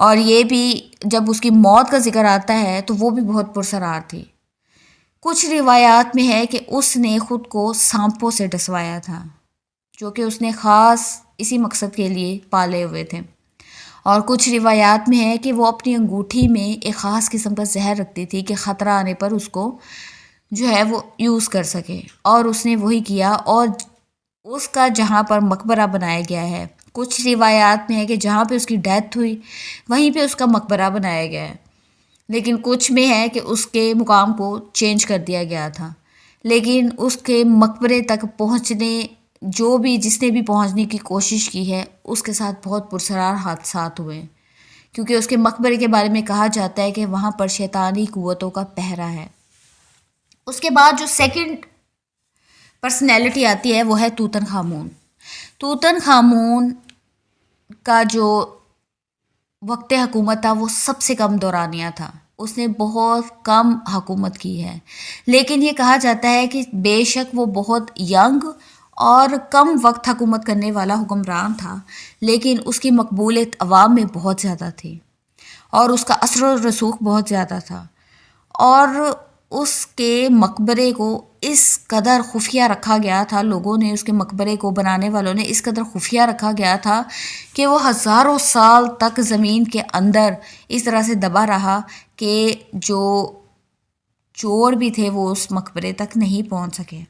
اور یہ بھی جب اس کی موت کا ذکر آتا ہے تو وہ بھی بہت پرسرار تھی۔ کچھ روایات میں ہے کہ اس نے خود کو سانپوں سے ڈسوایا تھا، جو کہ اس نے خاص اسی مقصد کے لیے پالے ہوئے تھے۔ اور کچھ روایات میں ہے کہ وہ اپنی انگوٹھی میں ایک خاص قسم کا زہر رکھتی تھی کہ خطرہ آنے پر اس کو جو ہے وہ یوز کر سکے، اور اس نے وہی کیا، اور اس کا جہاں پر مقبرہ بنایا گیا ہے، کچھ روایات میں ہے کہ جہاں پہ اس کی ڈیتھ ہوئی وہیں پہ اس کا مقبرہ بنایا گیا ہے، لیکن کچھ میں ہے کہ اس کے مقام کو چینج کر دیا گیا تھا۔ لیکن اس کے مقبرے تک پہنچنے جس نے بھی پہنچنے کی کوشش کی ہے، اس کے ساتھ بہت پرسرار حادثات ہوئے ہیں، کیونکہ اس کے مقبرے کے بارے میں کہا جاتا ہے کہ وہاں پر شیطانی قوتوں کا پہرا ہے۔ اس کے بعد جو سیکنڈ پرسنالٹی آتی ہے وہ ہے توتن خامون۔ توتن خامون کا جو وقت حکومت تھا وہ سب سے کم دورانیہ تھا، اس نے بہت کم حکومت کی ہے، لیکن یہ کہا جاتا ہے کہ بے شک وہ بہت ینگ اور کم وقت حکومت کرنے والا حکمران تھا، لیکن اس کی مقبولیت عوام میں بہت زیادہ تھی اور اس کا اثر و رسوخ بہت زیادہ تھا، اور اس کے مقبرے کو اس قدر خفیہ رکھا گیا تھا، لوگوں نے اس کے مقبرے کو بنانے والوں نے اس قدر خفیہ رکھا گیا تھا کہ وہ ہزاروں سال تک زمین کے اندر اس طرح سے دبا رہا کہ جو چور بھی تھے وہ اس مقبرے تک نہیں پہنچ سکے،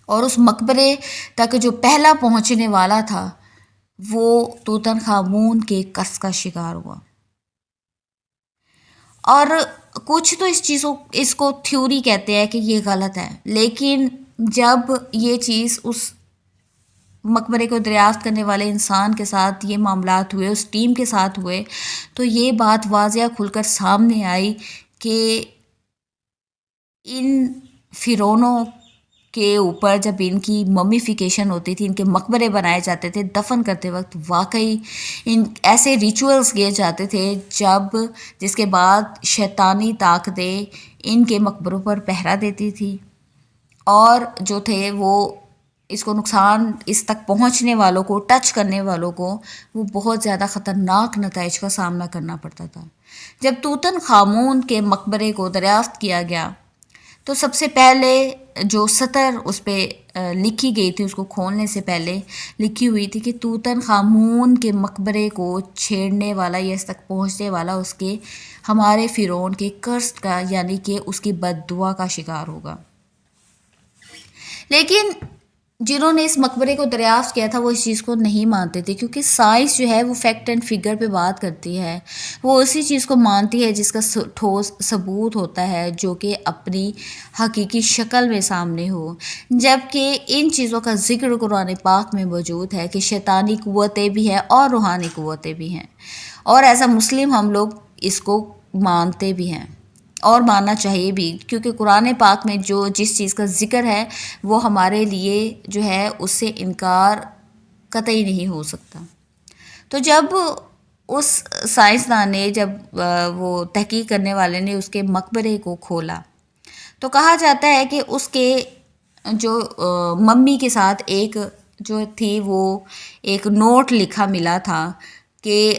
اور اس مقبرے تک جو پہلا پہنچنے والا تھا وہ توتن خامون کے قصد کا شکار ہوا۔ اور کچھ تو اس کو تھیوری کہتے ہیں کہ یہ غلط ہے، لیکن جب یہ چیز اس مقبرے کو دریافت کرنے والے انسان کے ساتھ یہ معاملات ہوئے، اس ٹیم کے ساتھ ہوئے، تو یہ بات واضح کھل کر سامنے آئی کہ ان فرعونوں کے اوپر جب ان کی ممیفیکیشن ہوتی تھی، ان کے مقبرے بنائے جاتے تھے، دفن کرتے وقت واقعی ان ایسے ریچولز کیے جاتے تھے جس کے بعد شیطانی طاقتیں ان کے مقبروں پر پہرا دیتی تھی، اور جو تھے وہ اس کو نقصان، اس تک پہنچنے والوں کو، ٹچ کرنے والوں کو وہ بہت زیادہ خطرناک نتائج کا سامنا کرنا پڑتا تھا۔ جب توتن خامون کے مقبرے کو دریافت کیا گیا تو سب سے پہلے جو سطر اس پہ لکھی گئی تھی، اس کو کھولنے سے پہلے لکھی ہوئی تھی کہ توتن خامون کے مقبرے کو چھیڑنے والا یا اس تک پہنچنے والا اس کے ہمارے فرعون کے کرس کا، یعنی کہ اس کی بد دعا کا شکار ہوگا۔ لیکن جنہوں نے اس مقبرے کو دریافت کیا تھا وہ اس چیز کو نہیں مانتے تھے، کیونکہ سائنس جو ہے وہ فیکٹ اینڈ فگر پہ بات کرتی ہے، وہ اسی چیز کو مانتی ہے جس کا ٹھوس ثبوت ہوتا ہے، جو کہ اپنی حقیقی شکل میں سامنے ہو، جبکہ ان چیزوں کا ذکر قرآن پاک میں موجود ہے کہ شیطانی قوتیں بھی ہیں اور روحانی قوتیں بھی ہیں، اور ایز اے مسلم ہم لوگ اس کو مانتے بھی ہیں اور ماننا چاہیے بھی، کیونکہ قرآن پاک میں جس چیز کا ذکر ہے وہ ہمارے لیے جو ہے اس سے انکار قطعی نہیں ہو سکتا۔ تو جب اس سائنسدان نے، جب وہ تحقیق کرنے والے نے اس کے مقبرے کو کھولا تو کہا جاتا ہے کہ اس کے جو ممی کے ساتھ ایک جو تھی وہ ایک نوٹ لکھا ملا تھا کہ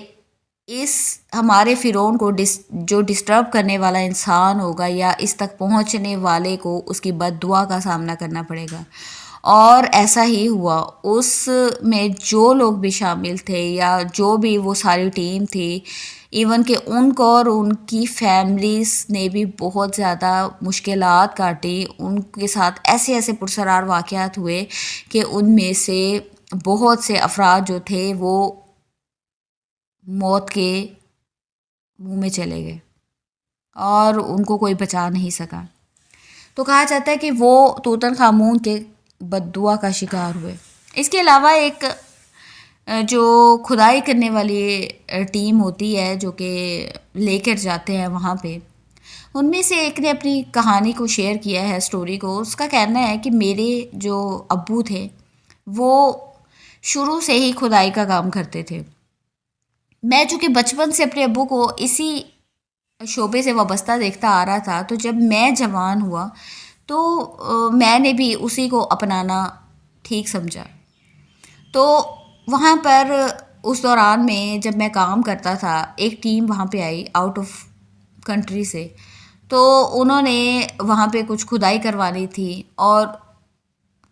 اس ہمارے فرعون کو جو ڈسٹرب کرنے والا انسان ہوگا یا اس تک پہنچنے والے کو اس کی بد دعا کا سامنا کرنا پڑے گا، اور ایسا ہی ہوا۔ اس میں جو لوگ بھی شامل تھے یا جو بھی وہ ساری ٹیم تھی، ایون کہ ان کو اور ان کی فیملیز نے بھی بہت زیادہ مشکلات کاٹی، ان کے ساتھ ایسے پرسرار واقعات ہوئے کہ ان میں سے بہت سے افراد جو تھے وہ موت کے منہ میں چلے گئے اور ان کو کوئی بچا نہیں سکا۔ تو کہا جاتا ہے کہ وہ توتن خامون کے بد دعا کا شکار ہوئے۔ اس کے علاوہ ایک جو کھدائی کرنے والی ٹیم ہوتی ہے جو کہ لے کر جاتے ہیں وہاں پہ، ان میں سے ایک نے اپنی کہانی کو شیئر کیا ہے، اسٹوری کو۔ اس کا کہنا ہے کہ میرے جو ابو تھے وہ شروع سے ہی کھدائی کا کام کرتے تھے۔ میں چونکہ بچپن سے اپنے ابو کو اسی شعبے سے وابستہ دیکھتا آ رہا تھا، تو جب میں جوان ہوا تو میں نے بھی اسی کو اپنانا ٹھیک سمجھا۔ تو وہاں پر اس دوران میں جب میں کام کرتا تھا، ایک ٹیم وہاں پہ آئی آؤٹ آف کنٹری سے، تو انہوں نے وہاں پہ کچھ کھدائی کروانی تھی، اور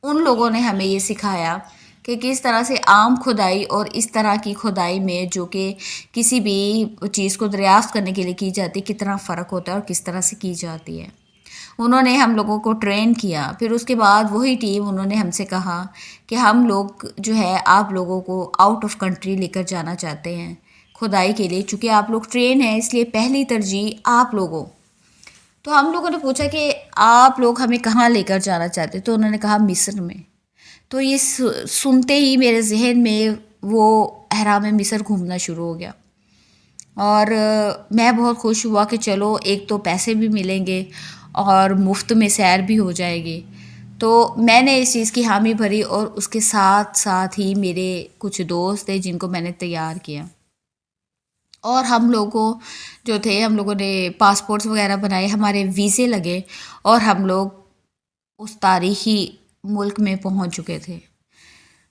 ان لوگوں نے ہمیں یہ سکھایا کہ کس طرح سے عام کھدائی اور اس طرح کی کھدائی میں جو کہ کسی بھی چیز کو دریافت کرنے کے لیے کی جاتی ہے، کتنا فرق ہوتا ہے اور کس طرح سے کی جاتی ہے۔ انہوں نے ہم لوگوں کو ٹرین کیا، پھر اس کے بعد وہی ٹیم انہوں نے ہم سے کہا کہ ہم لوگ جو ہے آپ لوگوں کو آؤٹ آف کنٹری لے کر جانا چاہتے ہیں کھدائی کے لیے، چونکہ آپ لوگ ٹرین ہیں اس لیے پہلی ترجیح آپ لوگوں۔ تو ہم لوگوں نے پوچھا کہ آپ لوگ ہمیں کہاں لے کر جانا چاہتے، تو انہوں نے کہا مصر میں۔ تو یہ سنتے ہی میرے ذہن میں وہ احرام مصر گھومنا شروع ہو گیا، اور میں بہت خوش ہوا کہ چلو ایک تو پیسے بھی ملیں گے اور مفت میں سیر بھی ہو جائے گی۔ تو میں نے اس چیز کی حامی بھری، اور اس کے ساتھ ساتھ ہی میرے کچھ دوست تھے جن کو میں نے تیار کیا، اور ہم لوگوں جو تھے ہم لوگوں نے پاسپورٹس وغیرہ بنائے، ہمارے ویزے لگے، اور ہم لوگ اس تاریخی ملک میں پہنچ چکے تھے۔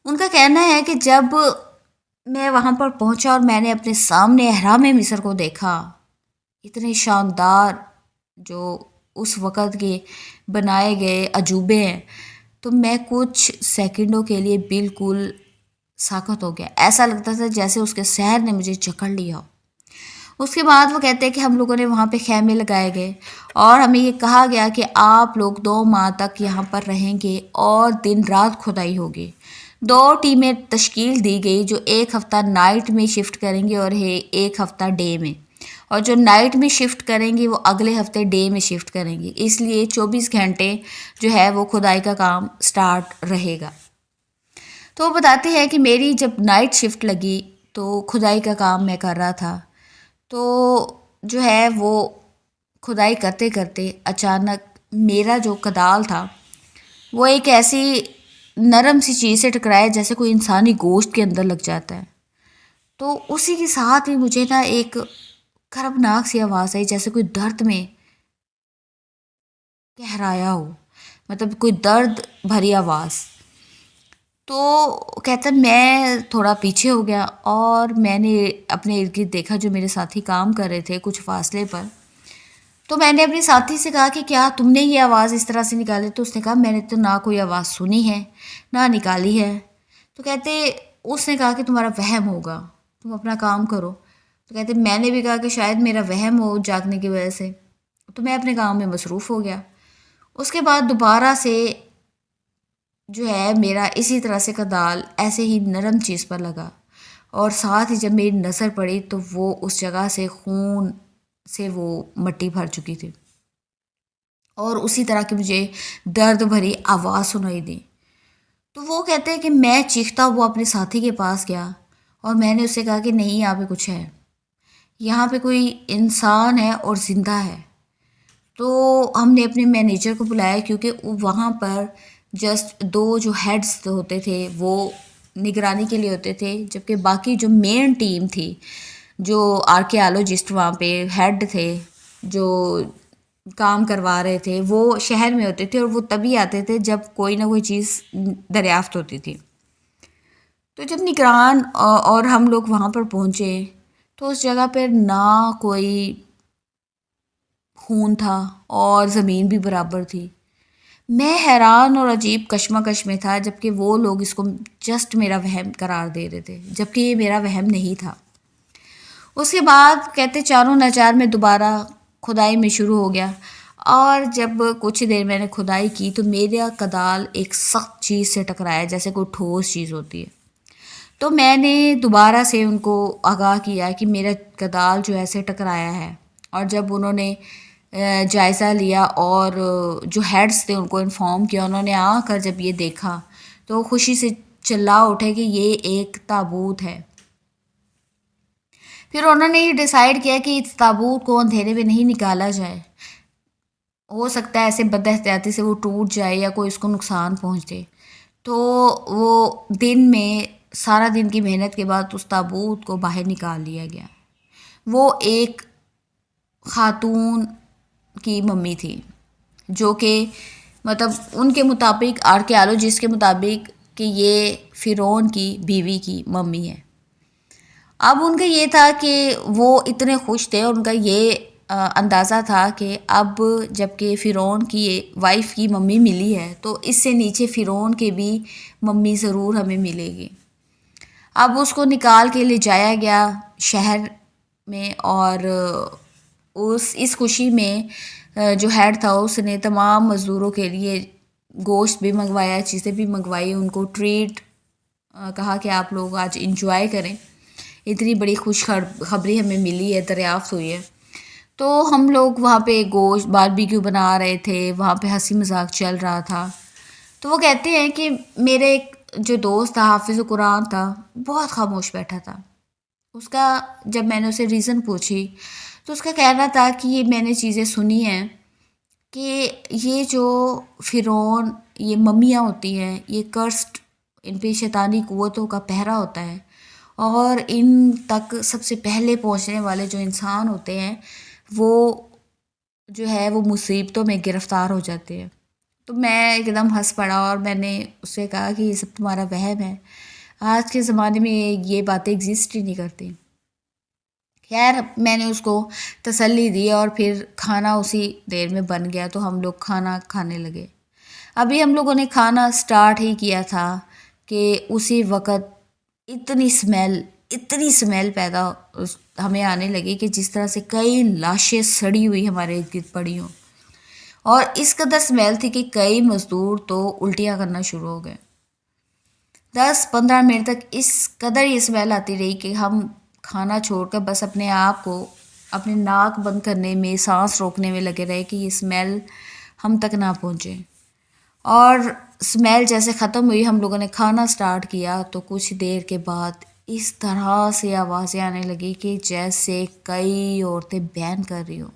ان کا کہنا ہے کہ جب میں وہاں پر پہنچا اور میں نے اپنے سامنے احرام مصر کو دیکھا، اتنے شاندار جو اس وقت کے بنائے گئے عجوبے ہیں، تو میں کچھ سیکنڈوں کے لیے بالکل ساکت ہو گیا۔ ایسا لگتا تھا جیسے اس کے سحر نے مجھے جکڑ لیا ہو۔ اس کے بعد وہ کہتے ہیں کہ ہم لوگوں نے وہاں پہ خیمے لگائے گئے، اور ہمیں یہ کہا گیا کہ آپ لوگ 2 ماہ تک یہاں پر رہیں گے اور دن رات کھدائی ہوگی۔ 2 ٹیمیں تشکیل دی گئی جو ایک ہفتہ نائٹ میں شفٹ کریں گے اور ایک ہفتہ ڈے میں، اور جو نائٹ میں شفٹ کریں گی وہ اگلے ہفتے ڈے میں شفٹ کریں گی، اس لیے 24 گھنٹے جو ہے وہ کھدائی کا کام سٹارٹ رہے گا۔ تو وہ بتاتے ہیں کہ میری جب نائٹ شفٹ لگی تو کھدائی کا کام میں کر رہا تھا، تو جو ہے وہ کھدائی کرتے کرتے اچانک میرا جو کدال تھا وہ ایک ایسی نرم سی چیز سے ٹکرایا جیسے کوئی انسانی گوشت کے اندر لگ جاتا ہے۔ تو اسی کے ساتھ ہی مجھے نا ایک کربناک سی آواز آئی، جیسے کوئی درد میں کہرایا ہو، مطلب کوئی درد بھری آواز۔ تو کہتا میں تھوڑا پیچھے ہو گیا، اور میں نے اپنے ارد گرد دیکھا جو میرے ساتھی کام کر رہے تھے کچھ فاصلے پر۔ تو میں نے اپنے ساتھی سے کہا کہ کیا تم نے یہ آواز اس طرح سے نکالی؟ تو اس نے کہا میں نے تو نہ کوئی آواز سنی ہے نہ نکالی ہے۔ تو کہتے اس نے کہا کہ تمہارا وہم ہوگا، تم اپنا کام کرو۔ تو کہتے میں نے بھی کہا کہ شاید میرا وہم ہو جاگنے کی وجہ سے، تو میں اپنے کام میں مصروف ہو گیا۔ اس کے بعد دوبارہ سے جو ہے میرا اسی طرح سے کدال ایسے ہی نرم چیز پر لگا، اور ساتھ ہی جب میری نظر پڑی تو وہ اس جگہ سے خون سے وہ مٹی بھر چکی تھی، اور اسی طرح کی مجھے درد بھری آواز سنائی دی۔ تو وہ کہتے ہیں کہ میں چیختا ہوا اپنے ساتھی کے پاس گیا، اور میں نے اس سے کہا کہ نہیں، یہاں پہ کچھ ہے، یہاں پہ کوئی انسان ہے اور زندہ ہے۔ تو ہم نے اپنے مینیجر کو بلایا، کیونکہ وہاں پر جسٹ 2 جو ہیڈز ہوتے تھے وہ نگرانی کے لیے ہوتے تھے، جبکہ باقی جو مین ٹیم تھی، جو آرکیالوجسٹ وہاں پہ ہیڈ تھے جو کام کروا رہے تھے، وہ شہر میں ہوتے تھے، اور وہ تبھی آتے تھے جب کوئی نہ کوئی چیز دریافت ہوتی تھی۔ تو جب نگران اور ہم لوگ وہاں پر پہنچے تو اس جگہ پر نہ کوئی خون تھا اور زمین بھی برابر تھی۔ میں حیران اور عجیب کشمکش میں تھا، جبکہ وہ لوگ اس کو جسٹ میرا وہم قرار دے رہے تھے، جبکہ یہ میرا وہم نہیں تھا۔ اس کے بعد کہتے چاروں ناچار میں دوبارہ کھدائی میں شروع ہو گیا، اور جب کچھ دیر میں نے کھدائی کی تو میرا کدال ایک سخت چیز سے ٹکرایا جیسے کوئی ٹھوس چیز ہوتی ہے۔ تو میں نے دوبارہ سے ان کو آگاہ کیا کہ میرا کدال جو ایسے ٹکرایا ہے، اور جب انہوں نے جائزہ لیا اور جو ہیڈز تھے ان کو انفارم کیا، انہوں نے آ کر جب یہ دیکھا تو خوشی سے چلا اٹھے کہ یہ ایک تابوت ہے۔ پھر انہوں نے یہ ڈیسائیڈ کیا کہ اس تابوت کو اندھیرے میں نہیں نکالا جائے، ہو سکتا ہے ایسے بد احتیاطی سے وہ ٹوٹ جائے یا کوئی اس کو نقصان پہنچ دے۔ تو وہ دن میں سارا دن کی محنت کے بعد اس تابوت کو باہر نکال لیا گیا۔ وہ ایک خاتون کی ممی تھی، جو کہ مطلب ان کے مطابق، آرکیالوجسٹ کے مطابق، کہ یہ فرعون کی بیوی کی ممی ہے۔ اب ان کا یہ تھا کہ وہ اتنے خوش تھے اور ان کا یہ اندازہ تھا کہ اب جب کہ فرعون کی وائف کی ممی ملی ہے تو اس سے نیچے فرعون کے بھی ممی ضرور ہمیں ملے گی. اب اس کو نکال کے لے جایا گیا شہر میں، اور اس خوشی میں جو ہیڈ تھا اس نے تمام مزدوروں کے لیے گوشت بھی منگوایا، چیزیں بھی منگوائی، ان کو ٹریٹ کہا کہ آپ لوگ آج انجوائے کریں، اتنی بڑی خوش خبری ہمیں ملی ہے، دریافت ہوئی ہے. تو ہم لوگ وہاں پہ گوشت باربیکیو بنا رہے تھے، وہاں پہ ہنسی مذاق چل رہا تھا. تو وہ کہتے ہیں کہ میرے ایک جو دوست تھا، حافظ قرآن تھا، بہت خاموش بیٹھا تھا. اس کا جب میں نے اسے ریزن پوچھی تو اس کا کہنا تھا کہ یہ میں نے چیزیں سنی ہیں کہ یہ جو فرعون، یہ ممیاں ہوتی ہیں، یہ کرسٹ، ان پہ شیطانی قوتوں کا پہرا ہوتا ہے، اور ان تک سب سے پہلے پہنچنے والے جو انسان ہوتے ہیں وہ جو ہے وہ مصیبتوں میں گرفتار ہو جاتے ہیں. تو میں ایک دم ہنس پڑا اور میں نے اس سے کہا کہ یہ سب تمہارا وہم ہے، آج کے زمانے میں یہ باتیں ایگزسٹ ہی نہیں کرتی. خیر میں نے اس کو تسلی دی اور پھر کھانا اسی دیر میں بن گیا تو ہم لوگ کھانا کھانے لگے. ابھی ہم لوگوں نے کھانا سٹارٹ ہی کیا تھا کہ اسی وقت اتنی سمیل پیدا ہمیں آنے لگی کہ جس طرح سے کئی لاشیں سڑی ہوئی ہمارے ارد گرد پڑی ہوں، اور اس قدر سمیل تھی کہ کئی مزدور تو الٹیاں کرنا شروع ہو گئے. 10-15 منٹ تک اس قدر یہ سمیل آتی رہی کہ ہم کھانا چھوڑ کر بس اپنے آپ کو اپنے ناک بند کرنے میں، سانس روکنے میں لگے رہے کہ یہ سمیل ہم تک نہ پہنچے. اور سمیل جیسے ختم ہوئی، ہم لوگوں نے کھانا سٹارٹ کیا تو کچھ دیر کے بعد اس طرح سے آوازیں آنے لگی کہ جیسے کئی عورتیں بیان کر رہی ہوں،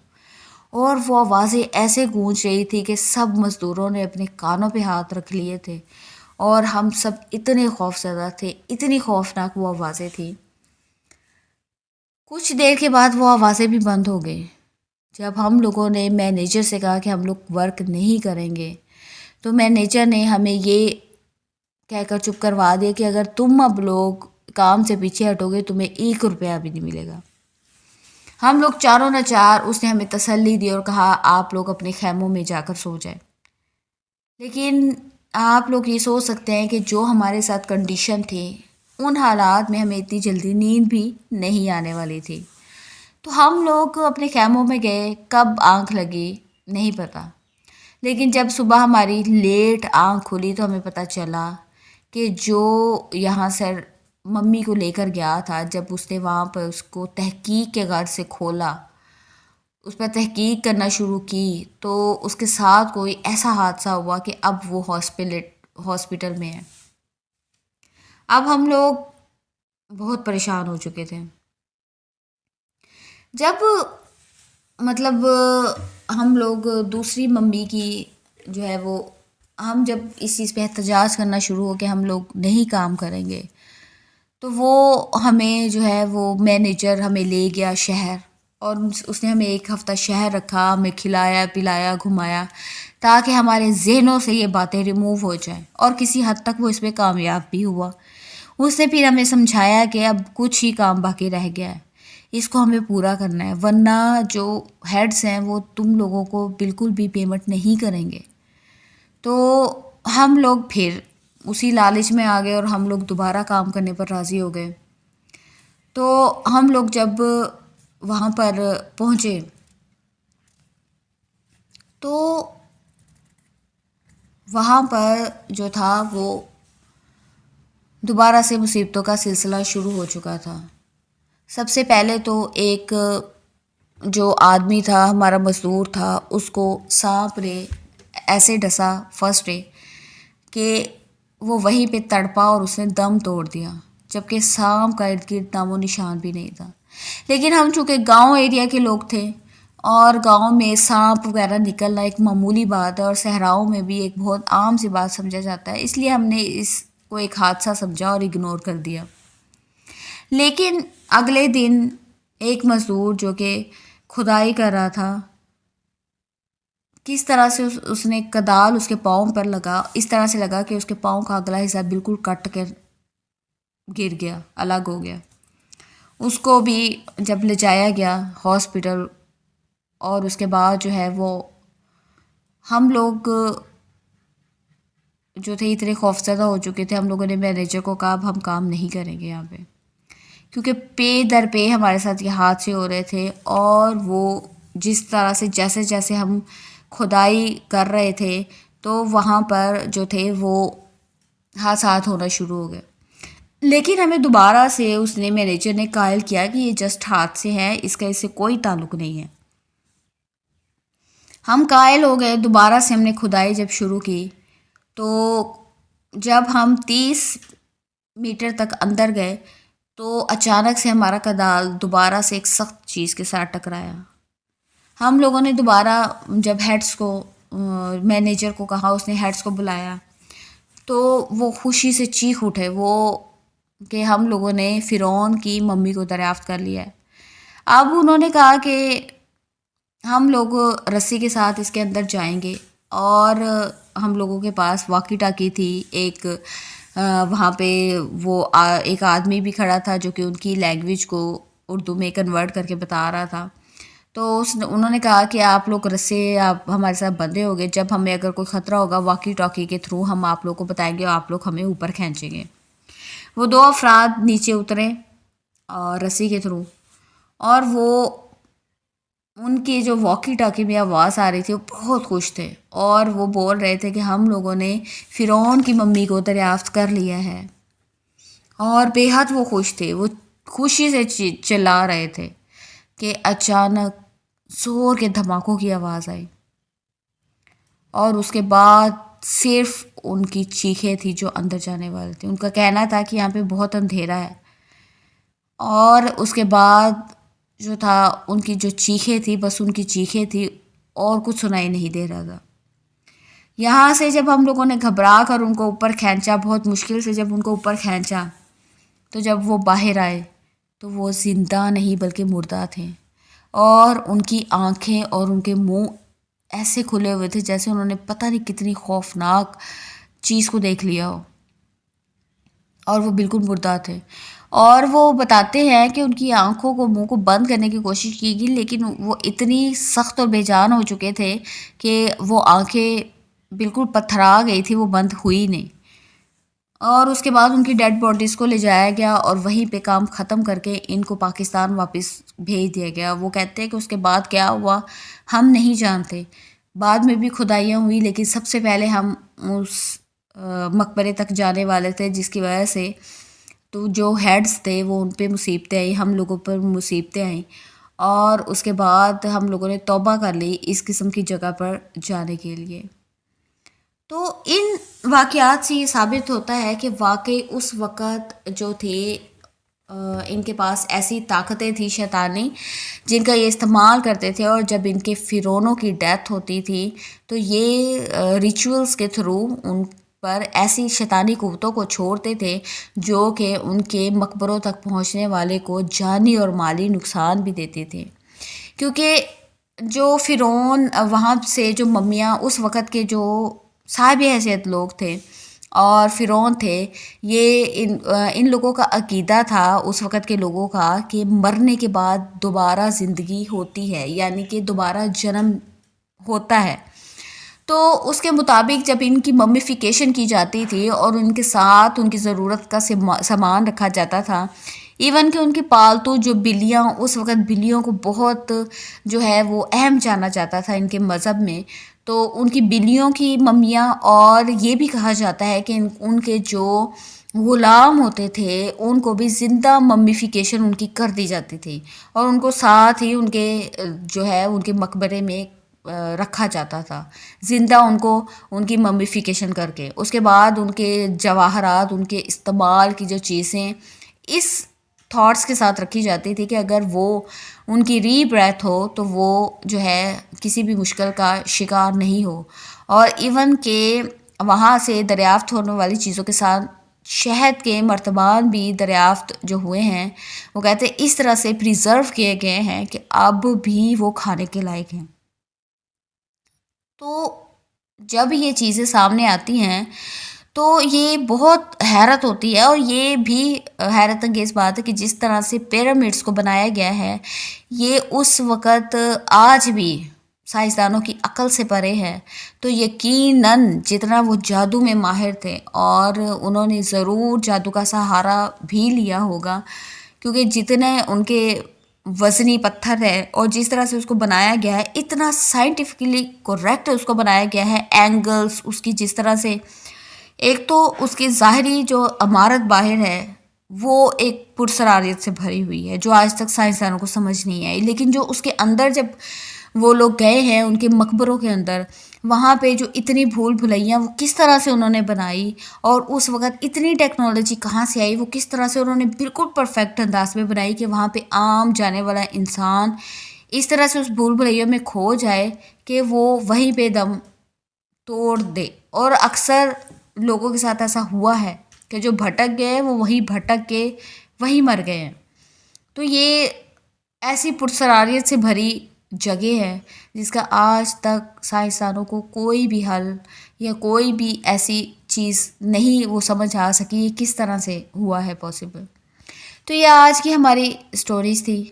اور وہ آوازیں ایسے گونج رہی تھی کہ سب مزدوروں نے اپنے کانوں پہ ہاتھ رکھ لیے تھے، اور ہم سب اتنے خوفزدہ تھے، اتنی خوفناک وہ آوازیں تھیں. کچھ دیر کے بعد وہ آوازیں بھی بند ہو گئی. جب ہم لوگوں نے مینیجر سے کہا کہ ہم لوگ ورک نہیں کریں گے تو مینیجر نے ہمیں یہ کہہ کر چپ کروا دیا کہ اگر تم اب لوگ کام سے پیچھے ہٹو گے تمہیں 1 روپیہ بھی نہیں ملے گا. ہم لوگ چاروں نہ چار اس نے ہمیں تسلی دی اور کہا آپ لوگ اپنے خیموں میں جا کر سو جائیں. لیکن آپ لوگ یہ سوچ سکتے ہیں کہ جو ہمارے ساتھ کنڈیشن تھی، ان حالات میں ہمیں اتنی جلدی نیند بھی نہیں آنے والی تھی. تو ہم لوگ اپنے خیموں میں گئے، کب آنکھ لگی نہیں پتہ، لیکن جب صبح ہماری لیٹ آنکھ کھلی تو ہمیں پتہ چلا کہ جو یہاں سے ممی کو لے کر گیا تھا، جب اس نے وہاں پر اس کو تحقیق کے غرض سے کھولا، اس پر تحقیق کرنا شروع کی، تو اس کے ساتھ کوئی ایسا حادثہ ہوا کہ اب وہ ہاسپٹل میں ہے. اب ہم لوگ بہت پریشان ہو چکے تھے. جب مطلب ہم لوگ دوسری ممی کی جو ہے وہ، ہم جب اس چیز پہ احتجاج کرنا شروع ہو کہ ہم لوگ نہیں کام کریں گے، تو وہ ہمیں جو ہے وہ مینیجر ہمیں لے گیا شہر، اور اس نے ہمیں 1 ہفتہ شہر رکھا، ہمیں کھلایا پلایا گھمایا تاکہ ہمارے ذہنوں سے یہ باتیں ریموو ہو جائیں، اور کسی حد تک وہ اس پہ کامیاب بھی ہوا. اس نے پھر ہمیں سمجھایا کہ اب کچھ ہی کام باقی رہ گیا ہے، اس کو ہمیں پورا کرنا ہے، ورنہ جو ہیڈز ہیں وہ تم لوگوں کو بالکل بھی پیمنٹ نہیں کریں گے. تو ہم لوگ پھر اسی لالچ میں آ گئے اور ہم لوگ دوبارہ کام کرنے پر راضی ہو گئے. تو ہم لوگ جب وہاں پر پہنچے تو وہاں پر جو تھا وہ دوبارہ سے مصیبتوں کا سلسلہ شروع ہو چکا تھا. سب سے پہلے تو ایک جو آدمی تھا، ہمارا مزدور تھا، اس کو سانپ نے ایسے ڈسا فرسٹ ڈے کہ وہ وہیں پہ تڑپا اور اس نے دم توڑ دیا، جبکہ سانپ کا ارد گرد نام و نشان بھی نہیں تھا. لیکن ہم چونکہ گاؤں ایریا کے لوگ تھے اور گاؤں میں سانپ وغیرہ نکلنا ایک معمولی بات ہے، اور صحراؤں میں بھی ایک بہت عام سی بات سمجھا جاتا ہے، اس لیے ہم نے اس کو ایک حادثہ سمجھا اور اگنور کر دیا. لیکن اگلے دن ایک مزدور جو کہ کھدائی کر رہا تھا، کس طرح سے اس نے کدال اس کے پاؤں پر لگا، اس طرح سے لگا کہ اس کے پاؤں کا اگلا حصہ بالکل کٹ کر گر گیا، الگ ہو گیا. اس کو بھی جب لے جایا گیا ہاسپٹل، اور اس کے بعد جو ہے وہ ہم لوگ جو تھے اتنے خوفزدہ ہو چکے تھے، ہم لوگوں نے مینیجر کو کہا اب ہم کام نہیں کریں گے یہاں پہ، کیونکہ پے در پے ہمارے ساتھ یہ حادثے ہو رہے تھے، اور وہ جس طرح سے جیسے جیسے ہم کھدائی کر رہے تھے تو وہاں پر جو تھے وہ حادثات ہونا شروع ہو گئے. لیکن ہمیں دوبارہ سے اس نے مینیجر نے قائل کیا کہ یہ جسٹ حادثے ہیں، اس کا اس سے کوئی تعلق نہیں ہے. ہم قائل ہو گئے. دوبارہ سے ہم نے کھدائی جب شروع کی تو جب ہم 30 میٹر تک اندر گئے تو اچانک سے ہمارا کدال دوبارہ سے ایک سخت چیز کے ساتھ ٹکرایا. ہم لوگوں نے دوبارہ جب ہیڈس کو مینیجر کو کہا، اس نے ہیڈس کو بلایا تو وہ خوشی سے چیخ اٹھے وہ کہ ہم لوگوں نے فرعون کی ممی کو دریافت کر لیا ہے. اب انہوں نے کہا کہ ہم لوگ رسی کے ساتھ اس کے اندر جائیں گے، اور ہم لوگوں کے پاس واکی ٹاکی تھی ایک. وہاں پہ وہ ایک آدمی بھی کھڑا تھا جو کہ ان کی لینگویج کو اردو میں کنورٹ کر کے بتا رہا تھا. تو انہوں نے کہا کہ آپ لوگ رسے آپ ہمارے ساتھ بندھے ہو گئے، جب ہمیں اگر کوئی خطرہ ہوگا واکی ٹاکی کے تھرو ہم آپ لوگ کو بتائیں گے اور آپ لوگ ہمیں اوپر کھینچیں گے. وہ 2 افراد نیچے اترے اور رسی کے تھرو، اور وہ ان کی جو واکی ٹاکی میں آواز آ رہی تھی وہ بہت خوش تھے، اور وہ بول رہے تھے کہ ہم لوگوں نے فرعون کی ممی کو دریافت کر لیا ہے، اور بے حد وہ خوش تھے. وہ خوشی سے چلا رہے تھے کہ اچانک زور کے دھماکوں کی آواز آئی، اور اس کے بعد صرف ان کی چیخیں تھی جو اندر جانے والے تھے. ان کا کہنا تھا کہ یہاں پہ بہت اندھیرا ہے، اور اس کے بعد جو تھا ان کی جو چیخیں تھی بس ان کی چیخیں تھی اور کچھ سنائی نہیں دے رہا تھا. یہاں سے جب ہم لوگوں نے گھبرا کر ان کو اوپر کھینچا، بہت مشکل سے جب ان کو اوپر کھینچا تو جب وہ باہر آئے تو وہ زندہ نہیں بلکہ مردہ تھے، اور ان کی آنکھیں اور ان کے منہ ایسے کھلے ہوئے تھے جیسے انہوں نے پتہ نہیں کتنی خوفناک چیز کو دیکھ لیا ہو، اور وہ بالکل مردہ تھے. اور وہ بتاتے ہیں کہ ان کی آنکھوں کو منہ کو بند کرنے کی کوشش کی گئی، لیکن وہ اتنی سخت اور بے جان ہو چکے تھے کہ وہ آنکھیں بالکل پتھرا گئی تھی، وہ بند ہوئی نہیں. اور اس کے بعد ان کی ڈیڈ باڈیز کو لے جایا گیا اور وہیں پہ کام ختم کر کے ان کو پاکستان واپس بھیج دیا گیا. وہ کہتے ہیں کہ اس کے بعد کیا ہوا ہم نہیں جانتے. بعد میں بھی کھدائیاں ہوئی، لیکن سب سے پہلے ہم اس مقبرے تک جانے والے تھے، جس کی وجہ سے تو جو ہیڈز تھے وہ ان پہ مصیبتیں آئیں، ہم لوگوں پر مصیبتیں آئیں، اور اس کے بعد ہم لوگوں نے توبہ کر لی اس قسم کی جگہ پر جانے کے لیے. تو ان واقعات سے یہ ثابت ہوتا ہے کہ واقعی اس وقت جو تھے ان کے پاس ایسی طاقتیں تھیں شیطانی جن کا یہ استعمال کرتے تھے، اور جب ان کے فرعونوں کی ڈیتھ ہوتی تھی تو یہ ریچولز کے تھرو ان پر ایسی شیطانی قوتوں کو چھوڑتے تھے جو کہ ان کے مقبروں تک پہنچنے والے کو جانی اور مالی نقصان بھی دیتے تھے. کیونکہ جو فرعون وہاں سے جو ممیاں اس وقت کے جو صاحب حیثیت لوگ تھے اور فرعون تھے، یہ ان لوگوں کا عقیدہ تھا اس وقت کے لوگوں کا کہ مرنے کے بعد دوبارہ زندگی ہوتی ہے، یعنی کہ دوبارہ جنم ہوتا ہے. تو اس کے مطابق جب ان کی ممیفیکیشن کی جاتی تھی اور ان کے ساتھ ان کی ضرورت کا سامان رکھا جاتا تھا، ایون کہ ان کی پالتو جو بلیاں، اس وقت بلیوں کو بہت جو ہے وہ اہم جانا جاتا تھا ان کے مذہب میں، تو ان کی بلیوں کی ممیاں، اور یہ بھی کہا جاتا ہے کہ ان کے جو غلام ہوتے تھے ان کو بھی زندہ ممیفیکیشن ان کی کر دی جاتی تھی، اور ان کو ساتھ ہی ان کے جو ہے ان کے مقبرے میں رکھا جاتا تھا زندہ، ان کو ان کی ممیفیکیشن کر کے. اس کے بعد ان کے جواہرات، ان کے استعمال کی جو چیزیں اس تھاٹس کے ساتھ رکھی جاتی تھی کہ اگر وہ ان کی ری بریتھ ہو تو وہ جو ہے کسی بھی مشکل کا شکار نہیں ہو. اور ایون کہ وہاں سے دریافت ہونے والی چیزوں کے ساتھ شہد کے مرتبان بھی دریافت جو ہوئے ہیں، وہ کہتے ہیں اس طرح سے پریزرو کیے گئے ہیں کہ اب بھی وہ کھانے کے لائق ہیں. تو جب یہ چیزیں سامنے آتی ہیں تو یہ بہت حیرت ہوتی ہے، اور یہ بھی حیرت انگیز بات ہے کہ جس طرح سے پیرامڈس کو بنایا گیا ہے، یہ اس وقت آج بھی سائنسدانوں کی عقل سے پرے ہے. تو یقیناً جتنا وہ جادو میں ماہر تھے، اور انہوں نے ضرور جادو کا سہارا بھی لیا ہوگا، کیونکہ جتنے ان کے وزنی پتھر ہے اور جس طرح سے اس کو بنایا گیا ہے، اتنا سائنٹیفکلی کریکٹ اس کو بنایا گیا ہے. اینگلس اس کی جس طرح سے، ایک تو اس کی ظاہری جو عمارت باہر ہے وہ ایک پرسرارت سے بھری ہوئی ہے جو آج تک سائنسدانوں کو سمجھ نہیں آئی، لیکن جو اس کے اندر جب وہ لوگ گئے ہیں ان کے مقبروں کے اندر، وہاں پہ جو اتنی بھول بھلائیاں وہ کس طرح سے انہوں نے بنائی، اور اس وقت اتنی ٹیکنالوجی کہاں سے آئی، وہ کس طرح سے انہوں نے بالکل پرفیکٹ انداز میں بنائی کہ وہاں پہ عام جانے والا انسان اس طرح سے اس بھول بھلائیوں میں کھو جائے کہ وہ وہیں پہ دم توڑ دے. اور اکثر لوگوں کے ساتھ ایسا ہوا ہے کہ جو بھٹک گئے وہ وہیں بھٹک کے وہیں مر گئے ہیں. تو یہ ایسی پرسراریت سے بھری جگہ ہے جس کا آج تک سائنسدانوں کو کوئی بھی حل یا کوئی بھی ایسی چیز نہیں وہ سمجھ آ سکی یہ کس طرح سے ہوا ہے پاسبل. تو یہ آج کی ہماری اسٹوریز تھی.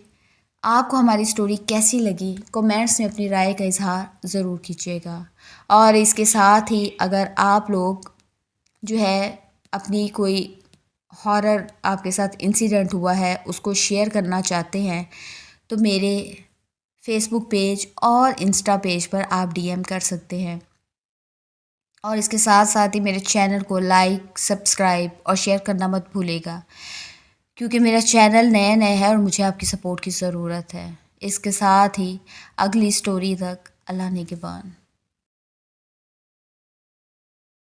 آپ کو ہماری اسٹوری کیسی لگی کومنٹس میں اپنی رائے کا اظہار ضرور کیجیے گا. اور اس کے ساتھ ہی اگر آپ لوگ جو ہے اپنی کوئی ہارر آپ کے ساتھ انسیڈنٹ ہوا ہے اس کو شیئر کرنا چاہتے ہیں تو میرے فیس بک پیج اور انسٹا پیج پر آپ ڈی ایم کر سکتے ہیں. اور اس کے ساتھ ساتھ ہی میرے چینل کو لائک، سبسکرائب اور شیئر کرنا مت بھولے گا، کیونکہ میرا چینل نیا ہے اور مجھے آپ کی سپورٹ کی ضرورت ہے. اس کے ساتھ ہی اگلی اسٹوری تک اللہ نگہبان.